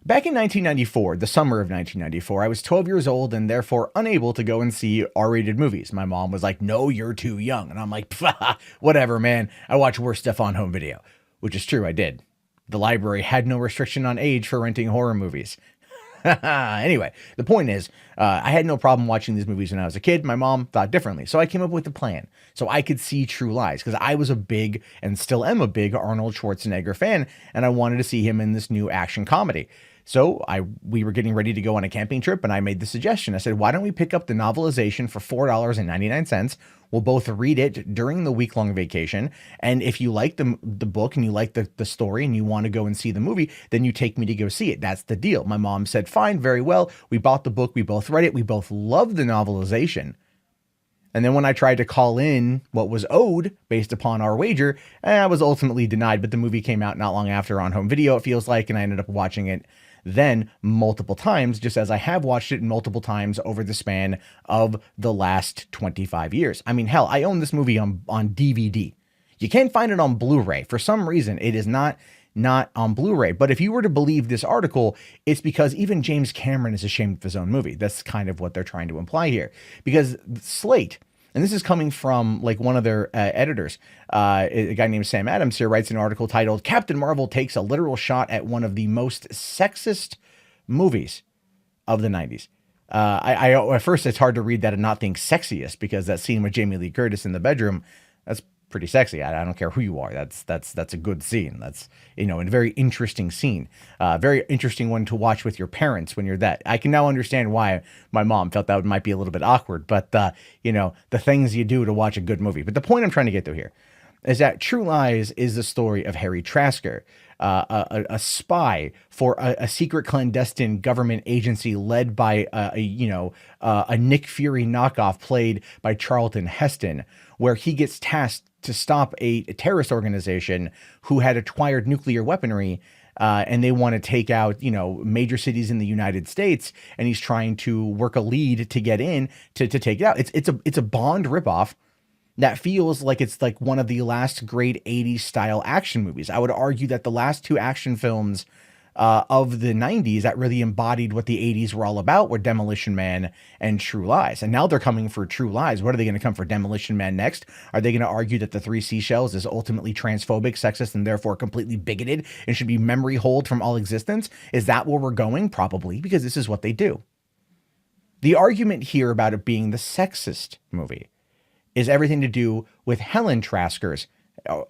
Back in 1994, the summer of 1994, I was 12 years old and therefore unable to go and see R-rated movies. My mom was like, "No, you're too young." And I'm like, "Whatever, man. I watch worse stuff on home video," which is true. I did. The library had no restriction on age for renting horror movies. Anyway, the point is, I had no problem watching these movies when I was a kid. My mom thought differently. So I came up with a plan so I could see True Lies because I was a big and still am a big Arnold Schwarzenegger fan, and I wanted to see him in this new action comedy. So we were getting ready to go on a camping trip, and I made the suggestion. I said, why don't we pick up the novelization for $4.99? We'll both read it during the week-long vacation. And if you like the book and you like the story and you want to go and see the movie, then you take me to go see it. That's the deal. My mom said, fine, very well. We bought the book. We both read it. We both loved the novelization. And then when I tried to call in what was owed based upon our wager, I was ultimately denied. But the movie came out not long after on home video, it feels like, and I ended up watching it then multiple times, just as I have watched it multiple times over the span of the last 25 years. I mean, hell, I own this movie on DVD. You can't find it on Blu-ray. For some reason, it is not on Blu-ray. But if you were to believe this article, it's because even James Cameron is ashamed of his own movie. That's kind of what they're trying to imply here. Because Slate, and this is coming from like one of their editors, a guy named Sam Adams here, writes an article titled "Captain Marvel Takes a Literal Shot at One of the Most Sexist Movies of the 90s." At first, it's hard to read that and not think sexiest, because that scene with Jamie Lee Curtis in the bedroom, that's pretty sexy. I don't care who you are. That's a good scene. That's, a very interesting scene. Very interesting one to watch with your parents when you're that. I can now understand why my mom felt that might be a little bit awkward, but the things you do to watch a good movie. But the point I'm trying to get to here is that True Lies is the story of Harry Trasker, a spy for a secret clandestine government agency led by a Nick Fury knockoff played by Charlton Heston, where he gets tasked to stop a terrorist organization who had acquired nuclear weaponry, and they want to take out, major cities in the United States, and he's trying to work a lead to get in to take it out. It's a Bond ripoff that feels like it's like one of the last great 80s style action movies. I would argue that the last two action films of the 90s that really embodied what the 80s were all about were Demolition Man and True Lies. And now they're coming for True Lies. What are they going to come for Demolition Man next? Are they going to argue that the Three Seashells is ultimately transphobic, sexist, and therefore completely bigoted and should be memory holed from all existence? Is that where we're going? Probably, because this is what they do. The argument here about it being the sexist movie is everything to do with Helen Trasker's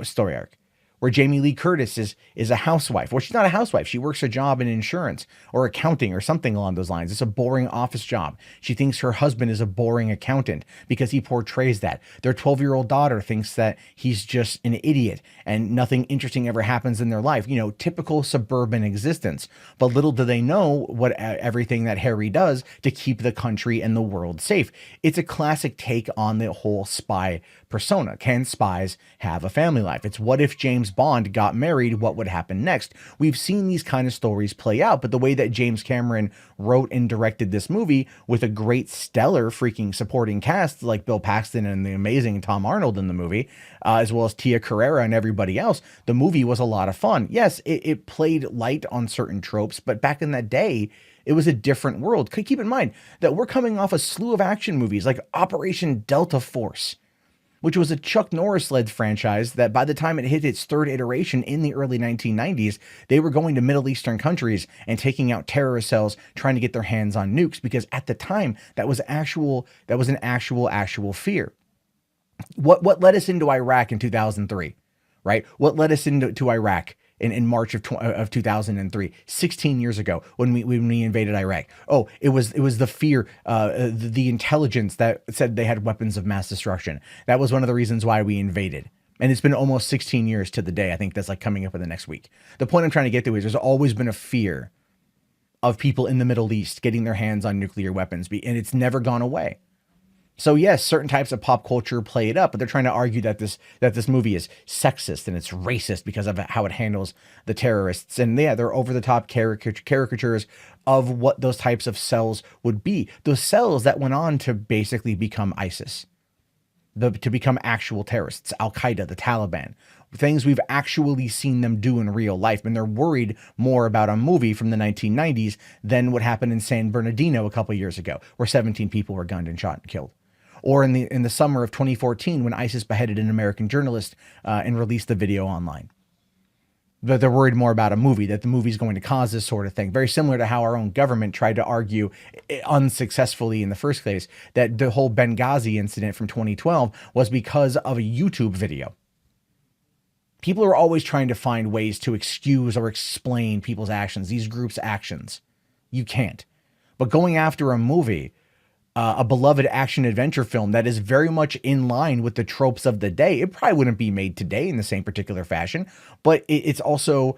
story arc, where Jamie Lee Curtis is a housewife. Well, she's not a housewife. She works a job in insurance or accounting or something along those lines. It's a boring office job. She thinks her husband is a boring accountant because he portrays that. Their 12-year-old daughter thinks that he's just an idiot and nothing interesting ever happens in their life. Typical suburban existence. But little do they know what everything that Harry does to keep the country and the world safe. It's a classic take on the whole spy persona. Can spies have a family life? It's what if James Bond got married, what would happen next? We've seen these kind of stories play out, but the way that James Cameron wrote and directed this movie with a great stellar freaking supporting cast like Bill Paxton and the amazing Tom Arnold in the movie, as well as Tia Carrera and everybody else, the movie was a lot of fun. Yes, it played light on certain tropes, but back in that day, it was a different world. Keep in mind that we're coming off a slew of action movies like Operation Delta Force, which was a Chuck Norris-led franchise that by the time it hit its third iteration in the early 1990s, they were going to Middle Eastern countries and taking out terrorist cells trying to get their hands on nukes, because at the time that was an actual fear. What led us into Iraq in 2003, right? What led us into Iraq in March of 2003, 16 years ago, when we invaded Iraq? Oh, it was the fear, the intelligence that said they had weapons of mass destruction. That was one of the reasons why we invaded. And it's been almost 16 years to the day. I think that's like coming up in the next week. The point I'm trying to get to is there's always been a fear of people in the Middle East getting their hands on nuclear weapons, and it's never gone away. So yes, certain types of pop culture play it up, but they're trying to argue that this movie is sexist and it's racist because of how it handles the terrorists. And yeah, they're over the top caricatures of what those types of cells would be. Those cells that went on to basically become ISIS. to become actual terrorists, Al-Qaeda, the Taliban, things we've actually seen them do in real life. And they're worried more about a movie from the 1990s than what happened in San Bernardino a couple years ago, where 17 people were gunned and shot and killed. Or in the summer of 2014, when ISIS beheaded an American journalist and released the video online. But they're worried more about a movie, that the movie's going to cause this sort of thing. Very similar to how our own government tried to argue unsuccessfully in the first place that the whole Benghazi incident from 2012 was because of a YouTube video. People are always trying to find ways to excuse or explain people's actions, these groups' actions. You can't. But going after a movie, a beloved action adventure film that is very much in line with the tropes of the day, it probably wouldn't be made today in the same particular fashion, but it's also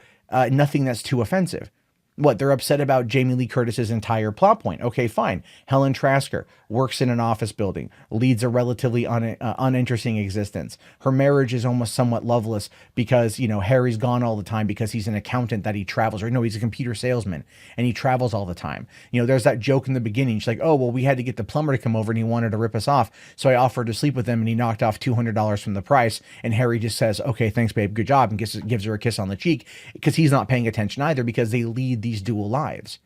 nothing that's too offensive. What, they're upset about Jamie Lee Curtis's entire plot point. Okay, fine. Helen Trasker works in an office building, leads a relatively uninteresting existence. Her marriage is almost somewhat loveless because, Harry's gone all the time because he's an accountant that he travels, or no, he's a computer salesman and he travels all the time. There's that joke in the beginning. She's like, oh, well, we had to get the plumber to come over and he wanted to rip us off. So I offered to sleep with him and he knocked off $200 from the price. And Harry just says, okay, thanks, babe. Good job. And gives her a kiss on the cheek because he's not paying attention either, because they lead these dual lives.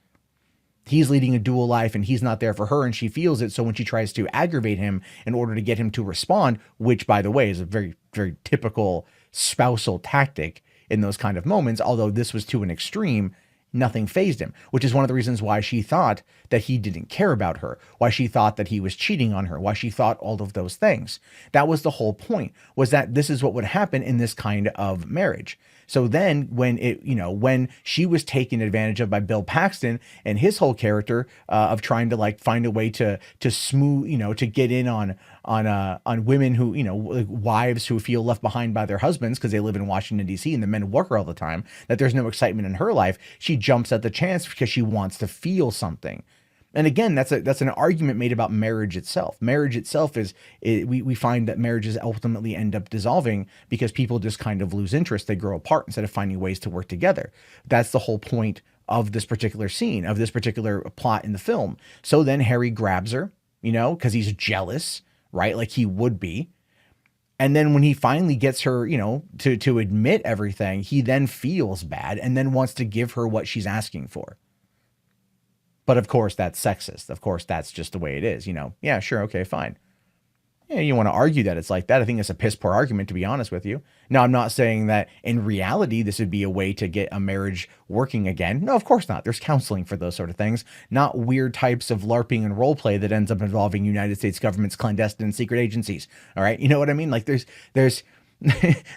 He's leading a dual life and he's not there for her and she feels it. So when she tries to aggravate him in order to get him to respond, which by the way is a very, very typical spousal tactic in those kind of moments, although this was to an extreme, nothing fazed him, which is one of the reasons why she thought that he didn't care about her, why she thought that he was cheating on her, why she thought all of those things. That was the whole point, was that this is what would happen in this kind of marriage. So then when she was taken advantage of by Bill Paxton and his whole character of trying to find a way to smooth, to get in on women who, wives who feel left behind by their husbands because they live in Washington, D.C. and the men work her all the time, that there's no excitement in her life. She jumps at the chance because she wants to feel something. And again, that's an argument made about marriage itself. Marriage itself we find that marriages ultimately end up dissolving because people just kind of lose interest. They grow apart instead of finding ways to work together. That's the whole point of this particular scene, of this particular plot in the film. So then Harry grabs her, because he's jealous, right? Like he would be. And then when he finally gets her, to admit everything, he then feels bad and then wants to give her what she's asking for. But of course, that's sexist. Of course, that's just the way it is. Yeah, sure. Okay, fine. Yeah, you want to argue that it's like that. I think it's a piss poor argument, to be honest with you. Now, I'm not saying that in reality, this would be a way to get a marriage working again. No, of course not. There's counseling for those sort of things, not weird types of LARPing and role play that ends up involving United States government's clandestine secret agencies. All right. You know what I mean? Like there's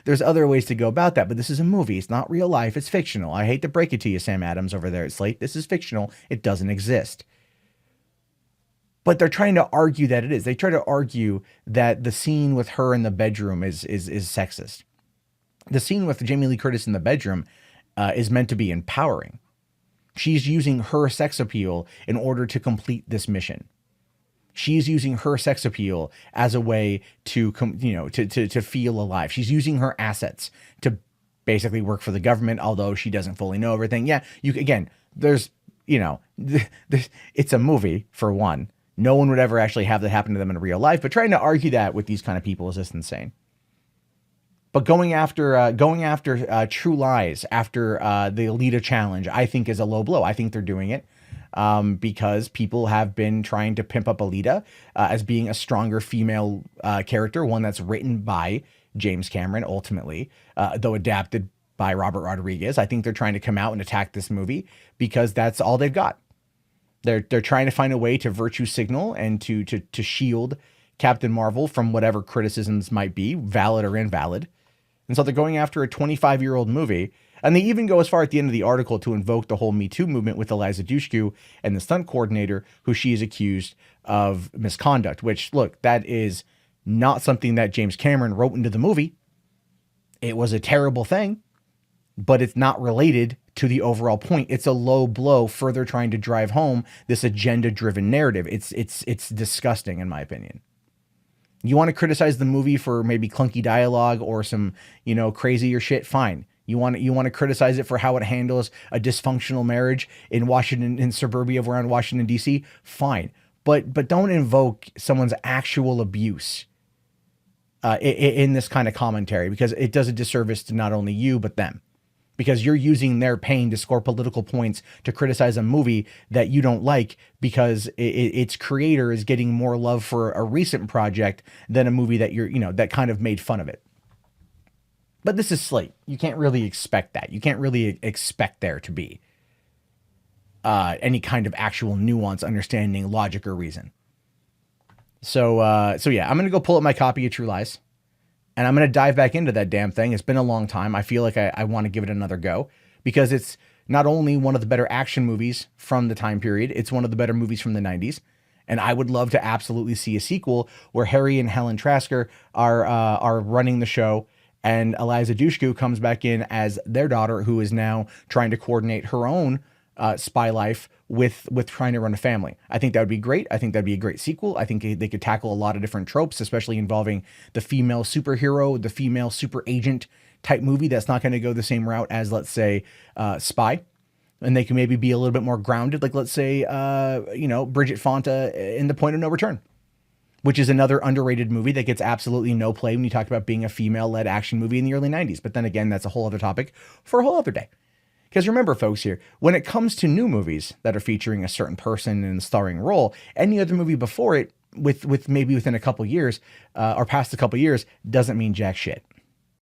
there's other ways to go about that, but this is a movie. It's not real life. It's fictional. I hate to break it to you, Sam Adams over there at Slate. This is fictional. It doesn't exist. But they're trying to argue that it is. They try to argue that the scene with her in the bedroom is sexist. The scene with Jamie Lee Curtis in the bedroom is meant to be empowering. She's using her sex appeal in order to complete this mission. She's using her sex appeal as a way to feel alive. She's using her assets to basically work for the government, although she doesn't fully know everything. Yeah, it's a movie for one. No one would ever actually have that happen to them in real life, but trying to argue that with these kind of people is just insane. But going after True Lies after the Alita challenge, I think is a low blow. I think they're doing it because people have been trying to pimp up Alita as being a stronger female character, one that's written by James Cameron ultimately, though adapted by Robert Rodriguez. I think they're trying to come out and attack this movie because that's all they've got. They're trying to find a way to virtue signal and to shield Captain Marvel from whatever criticisms might be, valid or invalid. And so they're going after a 25-year-old movie. And they even go as far at the end of the article to invoke the whole Me Too movement with Eliza Dushku and the stunt coordinator who she is accused of misconduct, which, look, that is not something that James Cameron wrote into the movie. It was a terrible thing, but it's not related to the overall point. It's a low blow further trying to drive home this agenda-driven narrative. It's disgusting, in my opinion. You want to criticize the movie for maybe clunky dialogue or some, crazier shit? Fine. You want to criticize it for how it handles a dysfunctional marriage in Washington, in suburbia around Washington, D.C.? Fine. But don't invoke someone's actual abuse in this kind of commentary, because it does a disservice to not only you, but them. Because you're using their pain to score political points to criticize a movie that you don't like because its creator is getting more love for a recent project than a movie that that kind of made fun of it. But this is Slate. You can't really expect that. You can't really expect there to be any kind of actual nuance, understanding, logic, or reason. So yeah, I'm going to go pull up my copy of True Lies. And I'm going to dive back into that damn thing. It's been a long time. I feel like I want to give it another go because it's not only one of the better action movies from the time period, it's one of the better movies from the 90s. And I would love to absolutely see a sequel where Harry and Helen Trasker are running the show, and Eliza Dushku comes back in as their daughter, who is now trying to coordinate her own spy life with trying to run a family. I think that would be great. I think that'd be a great sequel. I think they could tackle a lot of different tropes, especially involving the female superhero, the female super agent type movie that's not going to go the same route as, let's say, Spy. And they can maybe be a little bit more grounded, like, let's say, Bridget Fonda in The Point of No Return, which is another underrated movie that gets absolutely no play when you talk about being a female-led action movie in the early 90s. But then again, that's a whole other topic for a whole other day. Because remember, folks, here, when it comes to new movies that are featuring a certain person in a starring role, any other movie before it, with maybe within a couple years or past a couple years, doesn't mean jack shit.